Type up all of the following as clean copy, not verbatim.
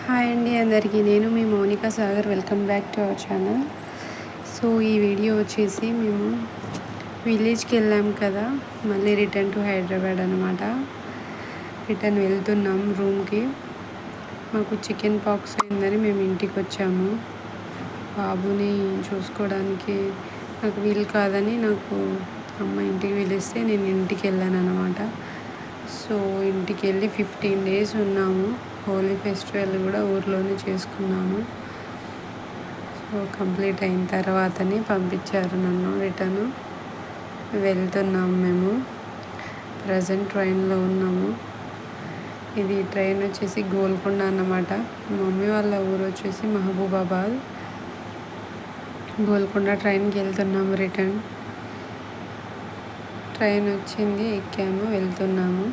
Hi అండి అందరికీ. నేను మీ Mounika Sagar. Welcome back to our channel. So ఈ వీడియో వచ్చేసి మేము విలేజ్కి వెళ్ళాం కదా, మళ్ళీ రిటర్న్ టు హైదరాబాద్ అనమాట. రిటర్న్ వెళ్తున్నాం రూమ్కి. మాకు చికెన్ పాక్స్ అయిందని మేము ఇంటికి వచ్చాము. బాబుని చూసుకోవడానికి నాకు వీలు కాదని నాకు అమ్మ ఇంటికి పిలిస్తే నేను ఇంటికి వెళ్ళాను అనమాట. సో ఇంటికి వెళ్ళి 15 days ఉన్నాము. హోలీ ఫెస్టివల్ కూడా ఊర్లోనే చేసుకున్నాను. సో కంప్లీట్ అయిన తర్వాతనే పంపించారు నన్ను రిటర్న్. వెళ్తున్నాము మేము. ప్రజెంట్ ట్రైన్లో ఉన్నాము. ఇది ట్రైన్ వచ్చేసి గోల్కొండ అన్నమాట. మమ్మీ వాళ్ళ ఊరు వచ్చేసి మహబూబాబాద్. గోల్కొండ ట్రైన్కి వెళ్తున్నాము రిటర్న్. ట్రైన్ వచ్చింది, ఎక్కాము, వెళ్తున్నాము.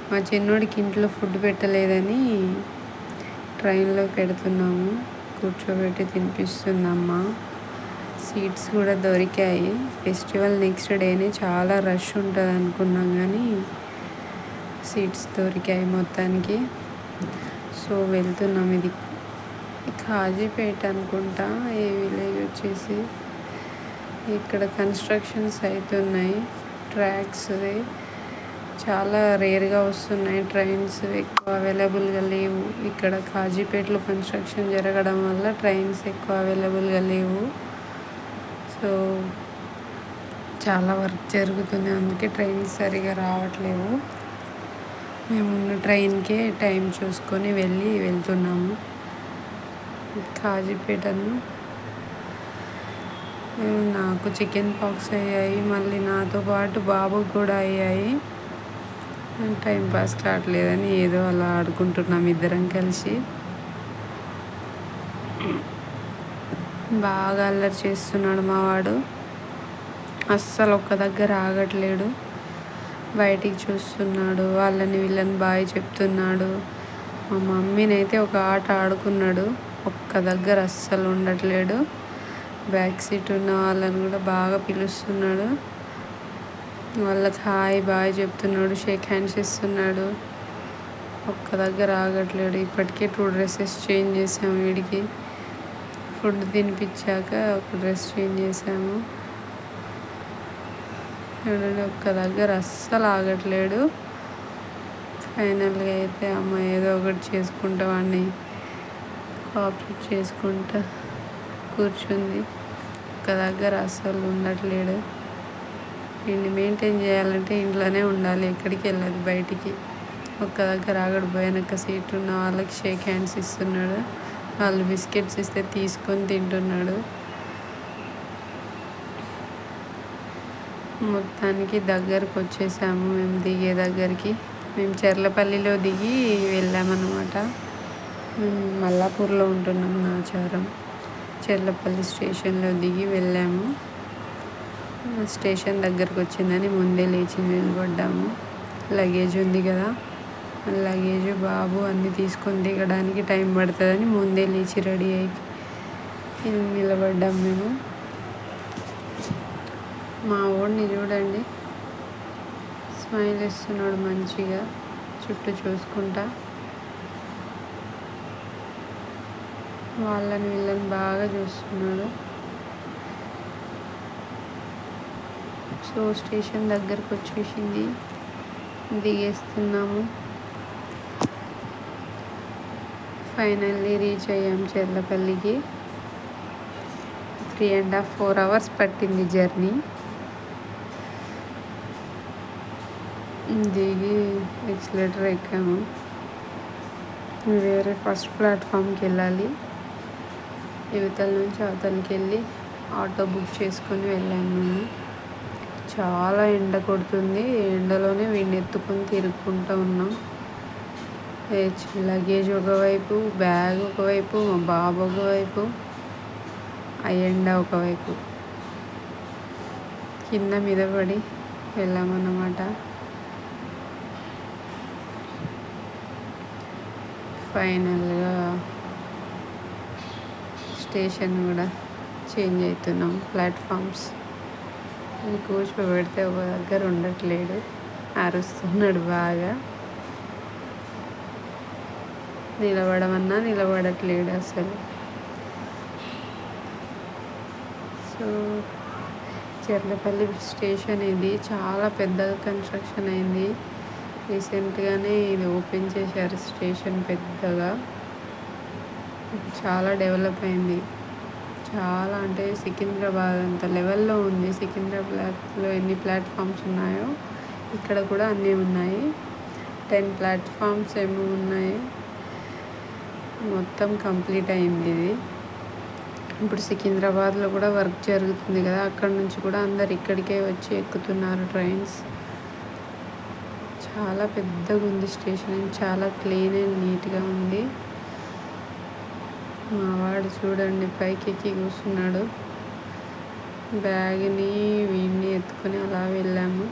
మా చిన్నోడికి ఇంట్లో ఫుడ్ పెట్టలేదని ట్రైన్లో పెడుతున్నాము. కూర్చోబెట్టి తినిపిస్తుందమ్మ. సీట్స్ కూడా దొరికాయి. ఫెస్టివల్ నెక్స్ట్ డేనే చాలా రష్ ఉంటుంది అనుకున్నాం, కానీ సీట్స్ దొరికాయి మొత్తానికి. సో వెళ్తున్నాం. ఇది కాజీపేట అనుకుంటా. ఈ విలేజ్ వచ్చేసి ఇక్కడ కన్స్ట్రక్షన్స్ అవుతున్నాయి. ట్రాక్స్ చాలా రేర్గా వస్తున్నాయి. ట్రైన్స్ ఎక్కువ అవైలబుల్గా లేవు. ఇక్కడ కాజీపేటలో కన్స్ట్రక్షన్ జరగడం వల్ల ట్రైన్స్ ఎక్కువ అవైలబుల్గా లేవు. సో చాలా వర్క్ జరుగుతుంది, అందుకే ట్రైన్స్ సరిగా రావట్లేవు. మేమున్న ట్రైన్కే టైం చూసుకొని వెళ్తున్నాము కాజీపేటను. నాకు చికెన్ పాక్స్ అయ్యాయి, మళ్ళీ నాతో పాటు బాబుకి కూడా అయ్యాయి. టైం పాస్ కావట్లేదని ఏదో అలా ఆడుకుంటున్నాం ఇద్దరం కలిసి. బాగా అల్లరి చేస్తున్నాడు మా వాడు. అస్సలు ఒక్క దగ్గర ఆగట్లేడు. బయటికి చూస్తున్నాడు, వాళ్ళని వీళ్ళని బాయ్ చెప్తున్నాడు. మా మమ్మీనైతే ఒక ఆట ఆడుకున్నాడు. ఒక్క దగ్గర అస్సలు ఉండట్లేడు. బ్యాక్ సీట్ ఉన్న వాళ్ళని కూడా బాగా పిలుస్తున్నాడు. వాళ్ళకి హాయ్ బాయ్ చెప్తున్నాడు, షేక్ హ్యాండ్స్ ఇస్తున్నాడు. ఒక్క దగ్గర ఆగట్లేడు. ఇప్పటికే 2 dresses చేంజ్ చేసాము. వీడికి ఫుడ్ తినిపించాక ఒక డ్రెస్ చేంజ్ చేసాము. ఒక్క దగ్గర అస్సలు ఆగట్లేడు. ఫైనల్గా అయితే అమ్మ ఏదో ఒకటి చేసుకుంటా వాడిని కోఆపరేట్ చేసుకుంటా కూర్చుంది. ఒక్క దగ్గర అస్సలు ఉండట్లేడు. వీడిని మెయింటైన్ చేయాలంటే ఇంట్లోనే ఉండాలి, ఎక్కడికి వెళ్ళదు బయటికి. ఒక్క దగ్గర ఆగడు. వెనక సీట్ ఉన్న వాళ్ళకి షేక్ హ్యాండ్స్ ఇస్తున్నాడు. వాళ్ళు బిస్కెట్స్ ఇస్తే తీసుకొని తింటున్నాడు. మొత్తానికి దగ్గరకు వచ్చేసాము. మేము దిగే దగ్గరికి. మేము చెర్లపల్లిలో దిగి వెళ్ళామన్నమాట. మల్లాపూర్లో ఉంటున్నాం నాచారం. చెర్లపల్లి స్టేషన్లో దిగి వెళ్ళాము. స్టేషన్ దగ్గరకు వచ్చిందని ముందే లేచి నిలబడ్డాము. లగేజ్ ఉంది కదా, లగేజ్ బాబు అన్నీ తీసుకొని దిగడానికి టైం పడుతుందని ముందే లేచి రెడీ అయ్యి నిలబడ్డాము మేము. మా వాడిని చూడండి, స్మైల్ ఇస్తున్నాడు మంచిగా, చుట్టూ చూసుకుంటా. వాళ్ళని వీళ్ళని బాగా చూస్తున్నాడు. సో స్టేషన్ దగ్గరకు వచ్చేసింది, దిగేస్తున్నాము. ఫైనల్లీ రీచ్ అయ్యాం చెర్లపల్లికి. 3.5-4 hours పట్టింది జర్నీ. దిగి ఎక్సిలేటర్ ఎక్కాము. వేరే ఫస్ట్ ప్లాట్ఫామ్కి వెళ్ళాలి. యువతల నుంచి అవతలకి వెళ్ళి ఆటో బుక్ చేసుకొని వెళ్ళాము మేము. చాలా ఎండ కొడుతుంది. ఎండలోనే వీడిని ఎత్తుకొని తిరుగుకుంటూ ఉన్నాం. లగేజ్ ఒకవైపు, బ్యాగ్ ఒకవైపు, మా బాబు ఒకవైపు, ఆ ఎండ ఒకవైపు. కింద మీద పడి వెళ్ళామన్నమాట. ఫైనల్గా స్టేషన్ కూడా చేంజ్ అవుతున్నాం. ప్లాట్ఫామ్స్ కూర్చోబెడితే ఒక దగ్గర ఉండట్లేడు, అరుస్తున్నాడు బాగా. నిలబడమన్నా నిలబడట్లేడు అసలు. సో చెర్లపల్లి స్టేషన్ ఇది చాలా పెద్దగా కన్స్ట్రక్షన్ అయింది. రీసెంట్గానే ఇది ఓపెన్ చేశారు స్టేషన్ పెద్దగా. చాలా డెవలప్ అయింది. చాలా అంటే సికింద్రాబాద్ అంత లెవెల్లో ఉంది. సికింద్రాబాద్లో ఎన్ని ప్లాట్ఫామ్స్ ఉన్నాయో ఇక్కడ కూడా అన్నీ ఉన్నాయి. 10 ప్లాట్ఫామ్స్ ఏమో ఉన్నాయి. మొత్తం కంప్లీట్ అయింది ఇది. ఇప్పుడు సికింద్రాబాద్లో కూడా వర్క్ జరుగుతుంది కదా, అక్కడ నుంచి కూడా అందరు ఇక్కడికే వచ్చి ఎక్కుతున్నారు ట్రైన్స్. చాలా పెద్దగా ఉంది స్టేషన్, చాలా క్లీన్ అండ్ నీట్గా ఉంది. మా వాడు చూడండి పైకి ఎక్కి కూర్చున్నాడు. బ్యాగ్ని వీడిని ఎత్తుకొని అలా వెళ్ళాము.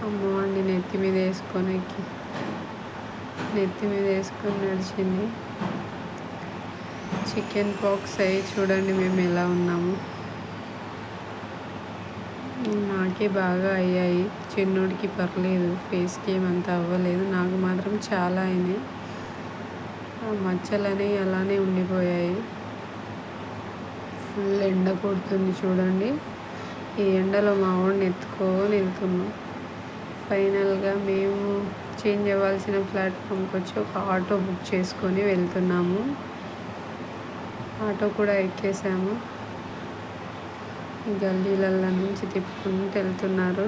అమ్మవాడిని నెత్తి మీద వేసుకొని నడిచింది. చికెన్ పాక్స్ అయ్యి చూడండి మేము ఎలా ఉన్నాము. నాకే బాగా అయ్యాయి, చిన్నోడికి పర్లేదు, ఫేస్కి ఏమంత అవ్వలేదు. నాకు మాత్రం చాలా అయినాయి. మచ్చలని అలానే ఉండిపోయాయి. ఫుల్ ఎండ కొడుతుంది చూడండి. ఈ ఎండలో మా వాడిని ఎత్తుకొని వెళ్తున్నాం. ఫైనల్గా మేము చేంజ్ అవ్వాల్సిన ప్లాట్ఫామ్కి వచ్చి ఒక ఆటో బుక్ చేసుకొని వెళ్తున్నాము. ఆటో కూడా ఎక్కేసాము. గల్లీలల్లో నుంచి తిప్పుకుంటూ వెళ్తున్నారు.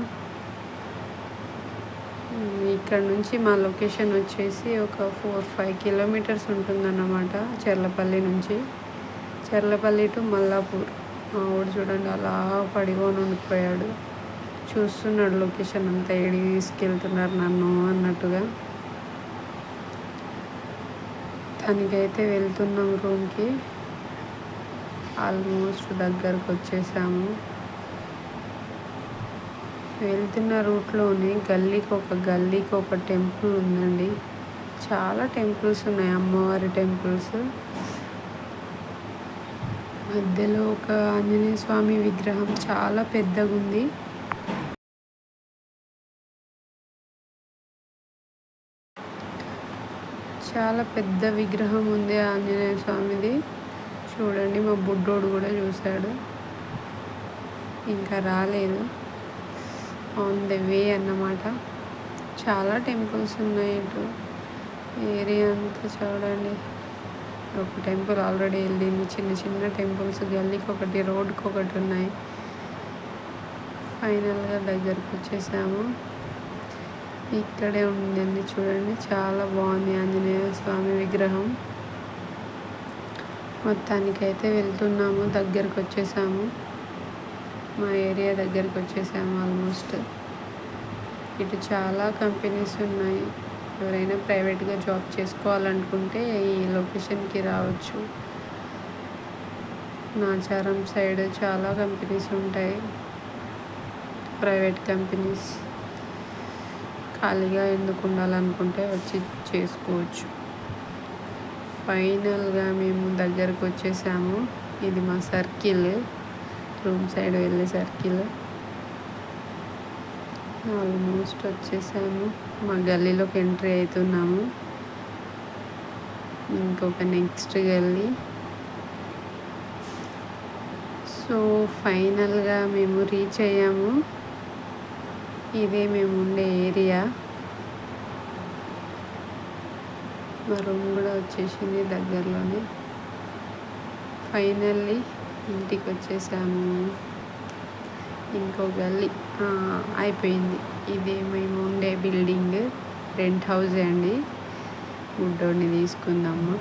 ఇక్కడ నుంచి మా లొకేషన్ వచ్చేసి ఒక 4-5 కిలోమీటర్స్ ఉంటుందన్నమాట. చెర్లపల్లి నుంచి, చెర్లపల్లి టు మల్లాపూర్. మా వాడు చూడండి అలా పడిగొని ఉండిపోయాడు, చూస్తున్నాడు లొకేషన్ అంతా, ఏడికి తీసుకెళ్తున్నారు నన్ను అన్నట్టుగా. దానికైతే వెళ్తున్నాం రూమ్కి. ఆల్మోస్ట్ దగ్గరకు వచ్చేసాము. వెళ్తున్న రూట్లోని గల్లీకి ఒక టెంపుల్ ఉందండి. చాలా టెంపుల్స్ ఉన్నాయి, అమ్మవారి టెంపుల్స్. మధ్యలో ఒక ఆంజనేయ స్వామి విగ్రహం చాలా పెద్దగా ఉంది. చాలా పెద్ద విగ్రహం ఉంది ఆంజనేయ స్వామిది. చూడండి మా బుడ్డోడు కూడా చూశాడు, ఇంకా రాలేదు. ఆన్ ద వే అన్నమాట. చాలా టెంపుల్స్ ఉన్నాయి ఇటు ఏరియా అంతా. చూడండి ఒక టెంపుల్ ఆల్రెడీ వెళ్ళింది. చిన్న చిన్న టెంపుల్స్ గల్లీకి ఒకటి, రోడ్కి ఒకటి ఉన్నాయి. ఫైనల్గా దగ్గరకు వచ్చేసాము. ఇక్కడే ఉందండి చూడండి, చాలా బాగుంది ఆంజనేయ స్వామి విగ్రహం. మొత్తానికైతే వెళ్తున్నాము, దగ్గరకు వచ్చేసాము. మా ఏరియా దగ్గరికి వచ్చేసాము ఆల్మోస్ట్. ఇటు చాలా కంపెనీస్ ఉన్నాయి. ఎవరైనా ప్రైవేట్గా జాబ్ చేసుకోవాలనుకుంటే ఈ లొకేషన్కి రావచ్చు. నాచారం సైడ్ చాలా కంపెనీస్ ఉంటాయి, ప్రైవేట్ కంపెనీస్. ఖాళీగా ఎందుకు ఉండాలనుకుంటే వచ్చి చేసుకోవచ్చు. ఫైనల్గా మేము దగ్గరకు వచ్చేసాము. ఇది మా సర్కిల్, రూమ్ సైడ్ వెళ్ళే సర్కిల్. ఆల్మోస్ట్ వచ్చేసాము. మా గల్లీలోకి ఎంట్రీ అవుతున్నాము. ఇంకొక నెక్స్ట్ గల్లీ. సో ఫైనల్గా మేము రీచ్ అయ్యాము. ఇదే మేము ఉండే ఏరియా. మా రూమ్ కూడా వచ్చేసింది దగ్గరలోనే. ఫైనల్లీ ఇంటికి వచ్చేసాము. ఇంకో గల్లీ అయిపోయింది. ఇది మేము ఉండే బిల్డింగ్, రెంట్ హౌస్ అండి. గుడ్డోడిని తీసుకుందాము.